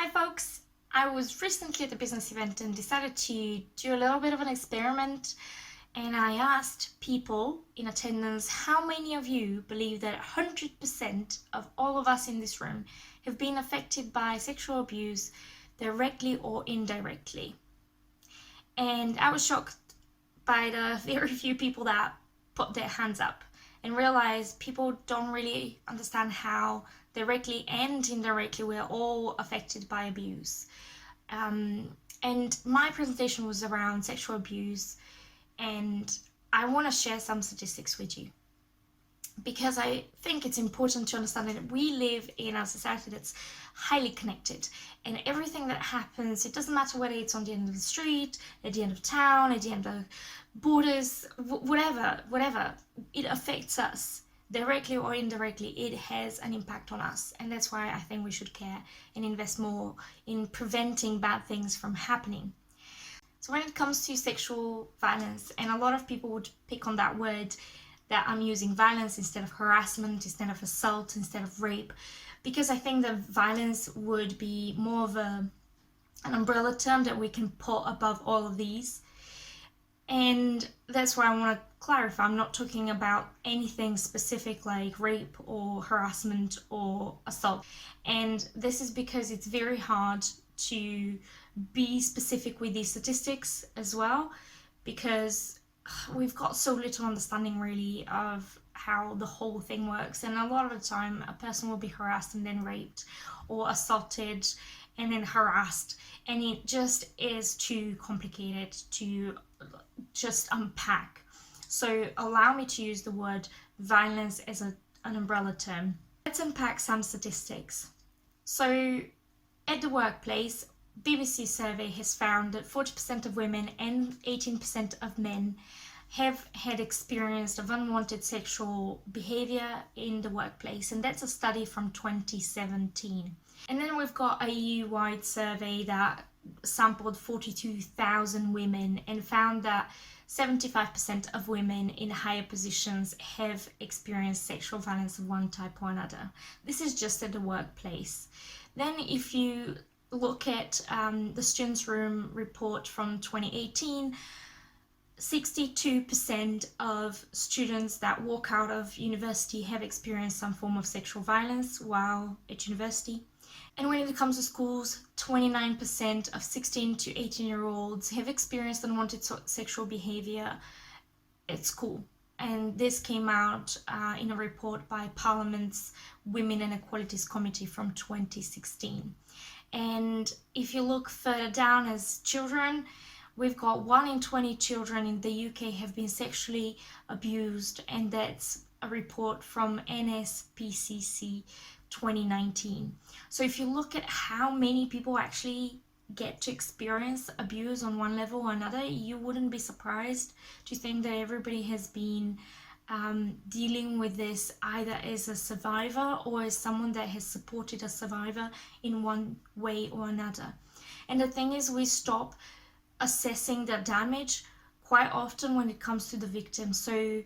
Hi folks, I was recently at a business event and decided to do a little bit of an experiment, and I asked people in attendance how many of you believe that 100% of all of us in this room have been affected by sexual abuse directly or indirectly. And I was shocked by the very few people that put their hands up and realized people don't really understand how directly and indirectly we're all affected by abuse. And my presentation was around sexual abuse, and I want to share some statistics with you because I think it's important to understand that we live in a society that's highly connected, and everything that happens, it doesn't matter whether it's on the end of the street, at the end of town, at the end of borders, whatever, it affects us directly or indirectly. It has an impact on us, and that's why I think we should care and invest more in preventing bad things from happening. So when it comes to sexual violence, and a lot of people would pick on that word that I'm using, violence instead of harassment, instead of assault, instead of rape, because I think that violence would be more of an umbrella term that we can put above all of these. And that's why I want to clarify, I'm not talking about anything specific like rape or harassment or assault. And this is because it's very hard to be specific with these statistics as well, because we've got so little understanding really of how the whole thing works. And a lot of the time a person will be harassed and then raped, or assaulted and then harassed, and it just is too complicated to just unpack. So allow me to use the word violence as an umbrella term. Let's unpack some statistics. So at the workplace, BBC survey has found that 40% of women and 18% of men have had experience of unwanted sexual behavior in the workplace, and that's a study from 2017. And then we've got a EU-wide survey that sampled 42,000 women and found that 75% of women in higher positions have experienced sexual violence of one type or another. This is just at the workplace. Then if you look at the Students' Room report from 2018, 62% of students that walk out of university have experienced some form of sexual violence while at university. And when it comes to schools, 29% of 16 to 18-year-olds have experienced unwanted sexual behavior at school. And this came out in a report by Parliament's Women and Equalities Committee from 2016. And if you look further down as children, we've got 1 in 20 children in the UK have been sexually abused, and that's a report from NSPCC 2019. So if you look at how many people actually get to experience abuse on one level or another, you wouldn't be surprised to think that everybody has been dealing with this either as a survivor or as someone that has supported a survivor in one way or another. And the thing is, we stop assessing the damage quite often when it comes to the victim. So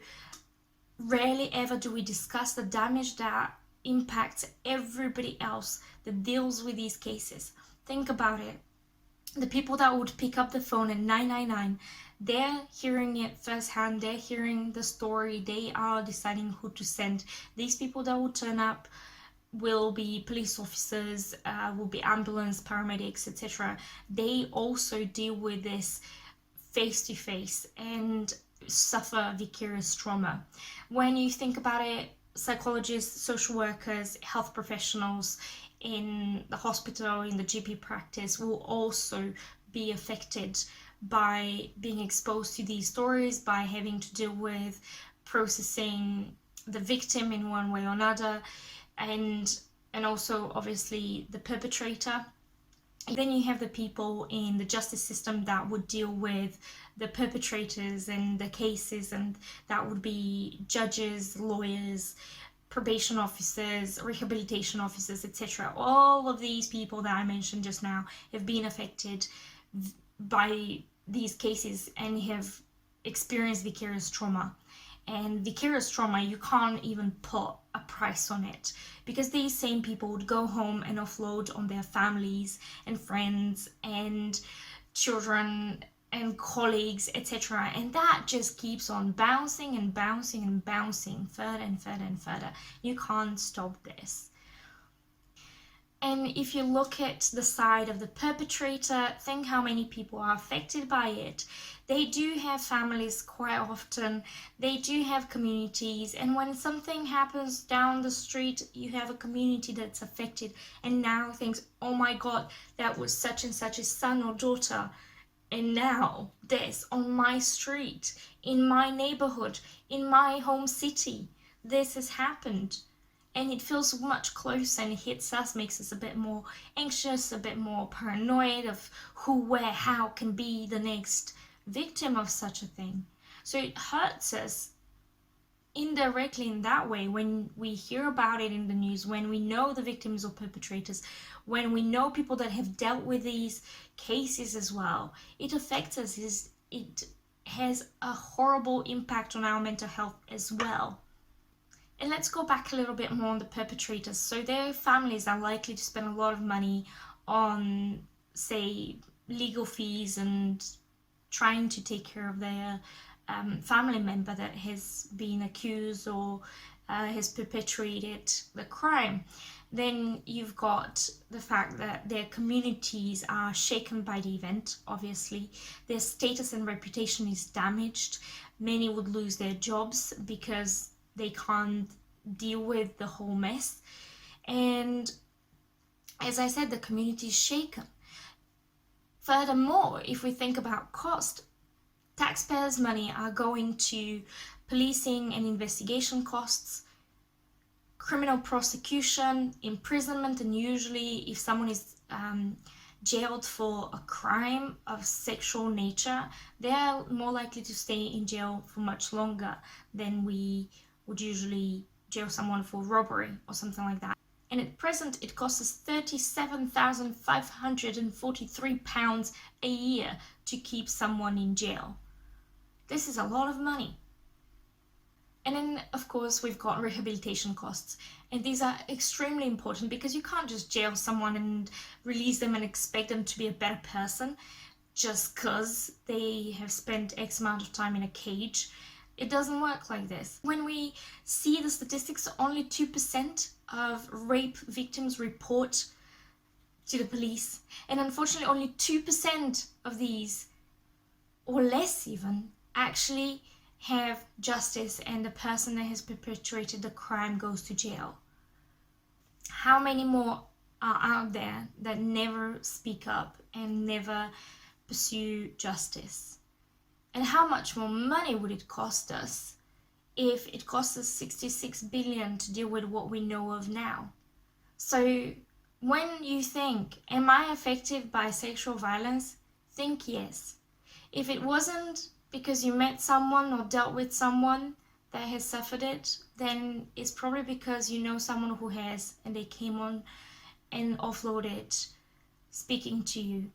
rarely ever do we discuss the damage that impacts everybody else that deals with these cases. Think about it. The people that would pick up the phone at 999, they're hearing it firsthand, they're hearing the story, they are deciding who to send. These people that will turn up will be police officers, will be ambulance, paramedics, etc. They also deal with this face to face and suffer vicarious trauma. When you think about it, psychologists, social workers, health professionals in the hospital, in the GP practice will also be affected by being exposed to these stories, by having to deal with processing the victim in one way or another, and also obviously the perpetrator. Then you have the people in the justice system that would deal with the perpetrators and the cases, and that would be judges, lawyers, probation officers, rehabilitation officers, etc. All of these people that I mentioned just now have been affected by these cases and have experienced vicarious trauma. and vicarious trauma, you can't even put a price on it, because these same people would go home and offload on their families and friends and children and colleagues, etc. And that just keeps on bouncing and bouncing and bouncing further and further and further. You can't stop this. And if you look at the side of the perpetrator, think how many people are affected by it. They do have families quite often, they do have communities, and when something happens down the street, you have a community that's affected and now thinks, oh my god, that was such and such's son or daughter, and now this on my street, in my neighborhood, in my home city, this has happened. And it feels much closer and it hits us, makes us a bit more anxious, a bit more paranoid of who, where, how can be the next victim of such a thing. So it hurts us indirectly in that way when we hear about it in the news, when we know the victims or perpetrators, when we know people that have dealt with these cases as well. It affects us, it has a horrible impact on our mental health as well. And let's go back a little bit more on the perpetrators. So their families are likely to spend a lot of money on, say, legal fees and trying to take care of their family member that has been accused or has perpetrated the crime. Then you've got the fact that their communities are shaken by the event, obviously. Their status and reputation is damaged. Many would lose their jobs because they can't deal with the whole mess. And as I said, the community is shaken. Furthermore, if we think about cost, taxpayers' money are going to policing and investigation costs, criminal prosecution, imprisonment, and usually if someone is jailed for a crime of sexual nature, they are more likely to stay in jail for much longer than we would usually jail someone for robbery or something like that. And at present, it costs us £37,543 a year to keep someone in jail. This is a lot of money. And then, of course, we've got rehabilitation costs. And these are extremely important because you can't just jail someone and release them and expect them to be a better person just because they have spent X amount of time in a cage. It doesn't work like this. When we see the statistics, only 2% of rape victims report to the police. And unfortunately, only 2% of these, or less even, actually have justice and the person that has perpetrated the crime goes to jail. How many more are out there that never speak up and never pursue justice? And how much more money would it cost us if it costs us 66 billion to deal with what we know of now? So when you think, am I affected by sexual violence? Think yes. If it wasn't because you met someone or dealt with someone that has suffered it, then it's probably because you know someone who has and they came on and offloaded speaking to you.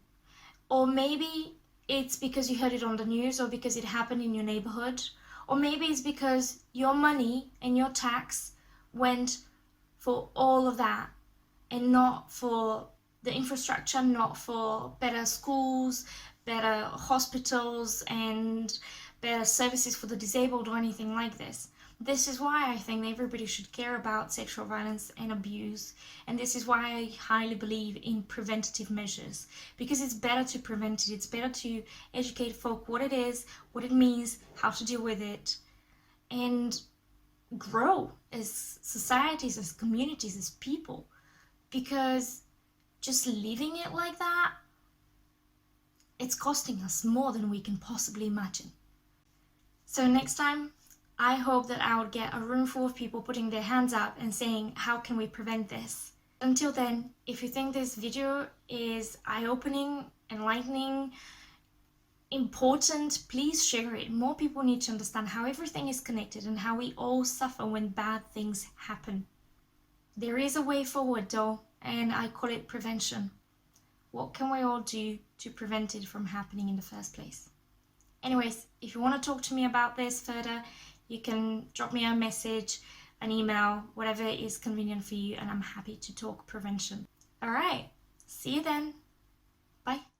Or maybe it's because you heard it on the news, or because it happened in your neighborhood, or maybe it's because your money and your tax went for all of that and not for the infrastructure, not for better schools, better hospitals and better services for the disabled or anything like this. This is why I think everybody should care about sexual violence and abuse, and this is why I highly believe in preventative measures, because it's better to prevent it, it's better to educate folk what it is, what it means, how to deal with it, and grow as societies, as communities, as people, because just leaving it like that, it's costing us more than we can possibly imagine. So next time, I hope that I would get a room full of people putting their hands up and saying, how can we prevent this? Until then, if you think this video is eye-opening, enlightening, important, please share it. More people need to understand how everything is connected and how we all suffer when bad things happen. There is a way forward though, and I call it prevention. What can we all do to prevent it from happening in the first place? Anyways, if you want to talk to me about this further, you can drop me a message, an email, whatever is convenient for you, and I'm happy to talk prevention. All right, see you then. Bye.